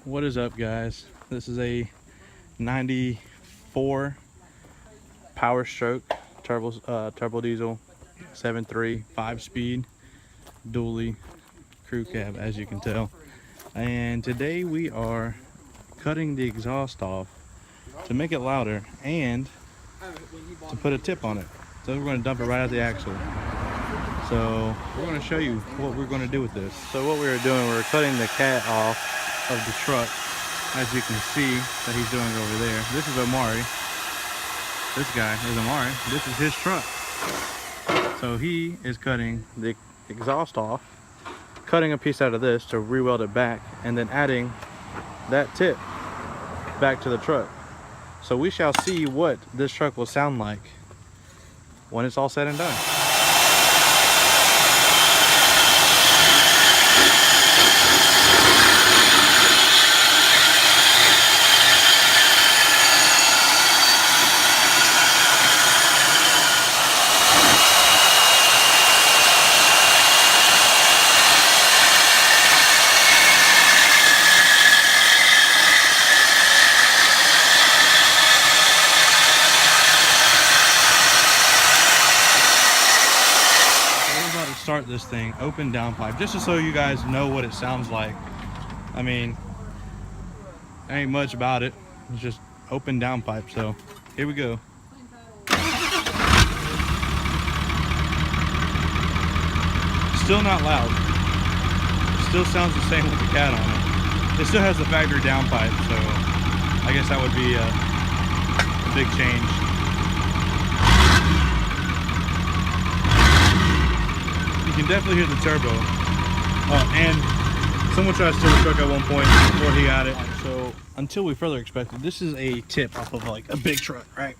What is up, guys? This is a 94 powerstroke turbo diesel 7.3 5-speed dually crew cab, as you can tell. And today we are cutting the exhaust off to make it louder and to put a tip on it. So we're going to dump it right at the axle. So we're going to show you what we're going to do with this. So what we were doing, we were cutting the cat off of the truck, as you can see that he's doing over there. This is Omari. This guy is Omari. This is his truck. So he is cutting the exhaust off, cutting a piece out of this to re-weld it back, and then adding that tip back to the truck. So we shall see what this truck will sound like when it's all said and done. Start this thing open downpipe, just to so you guys know what it sounds like. I mean, ain't much about it, it's just open downpipe. So here we go. Still not loud, still sounds the same with the cat on it. It still has the factory downpipe, so I guess that would be a big change. You can definitely hear the turbo. And someone tried to steal the truck at one point before he got it. So until we further expected, this is a tip off of like a big truck, right?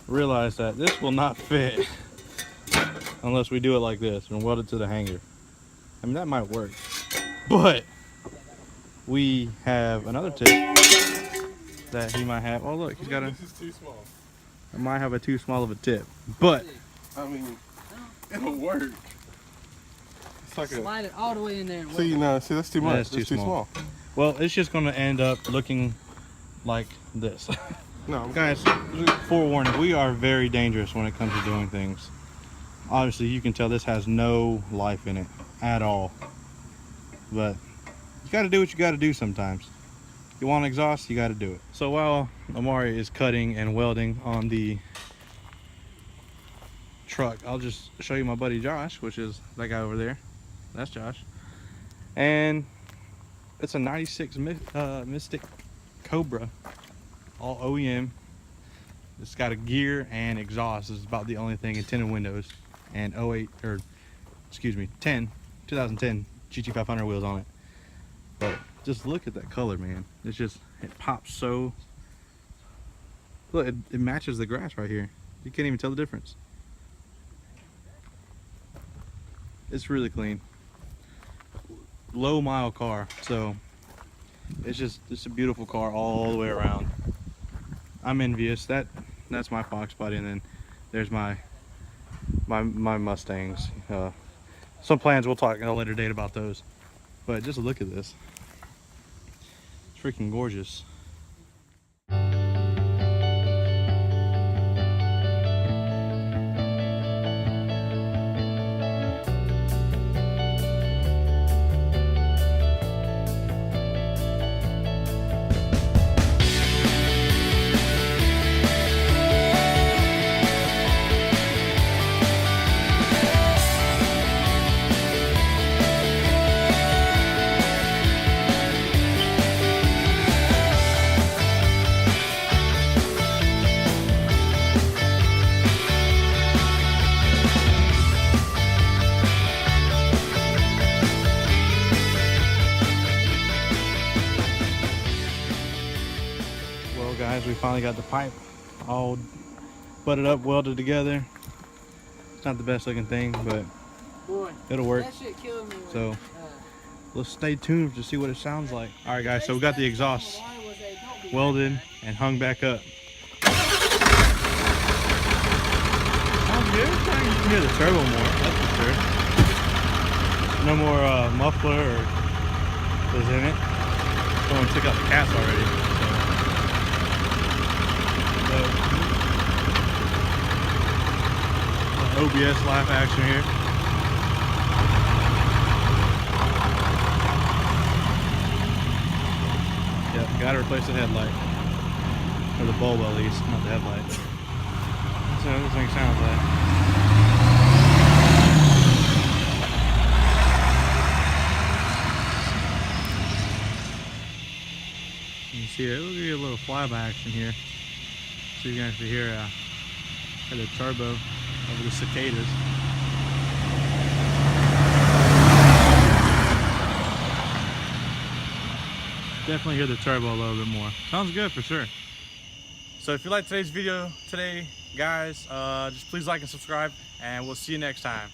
Realize that this will not fit unless we do it like this and weld it to the hanger. I mean, that might work, but we have another tip that he might have. Oh look, he's got a. This is too small. I might have a too small of a tip, but I mean, it'll work. It's like slide it all the way in there. And see, no, see, that's too much. That's too small. Well, it's just going to end up looking like this. No, guys, forewarning, we are very dangerous when it comes to doing things. Obviously, you can tell this has no life in it at all. But you got to do what you got to do sometimes. You want exhaust, you got to do it. So while Omari is cutting and welding on the truck, I'll just show you my buddy Josh, which is that guy over there. That's Josh. And it's a 96 Mystic Cobra, all OEM. It's got a gear and exhaust. It's about the only thing, in tinted windows, and 2010 GT500 wheels on it. But just look at that color, man. It's just, it pops so, look, it matches the grass right here. You can't even tell the difference. It's really clean. Low mile car, so it's a beautiful car all the way around. I'm envious. That's my Fox body, and then there's my Mustangs. Some plans, we'll talk at a later date about those, but just look at this. It's freaking gorgeous. Guys, we finally got the pipe all butted up, welded together. It's not the best looking thing, but boy, it'll work. That shit killed me. So let's stay tuned to see what it sounds like. All right, guys, so we got the exhaust welded and hung back up. Sounds good. You can hear the turbo more, that's for sure. No more muffler or is in it. someone took out the cats already. So, OBS live action here. Yep, gotta replace the headlight. Or the bulb at least, not the headlight. That's what this thing sounds like. You can see it, we'll give you a little flyby action here. So you can actually hear the turbo over the cicadas. Definitely hear the turbo a little bit more. Sounds good for sure. So if you like today's video today, guys, just please like and subscribe, and we'll see you next time.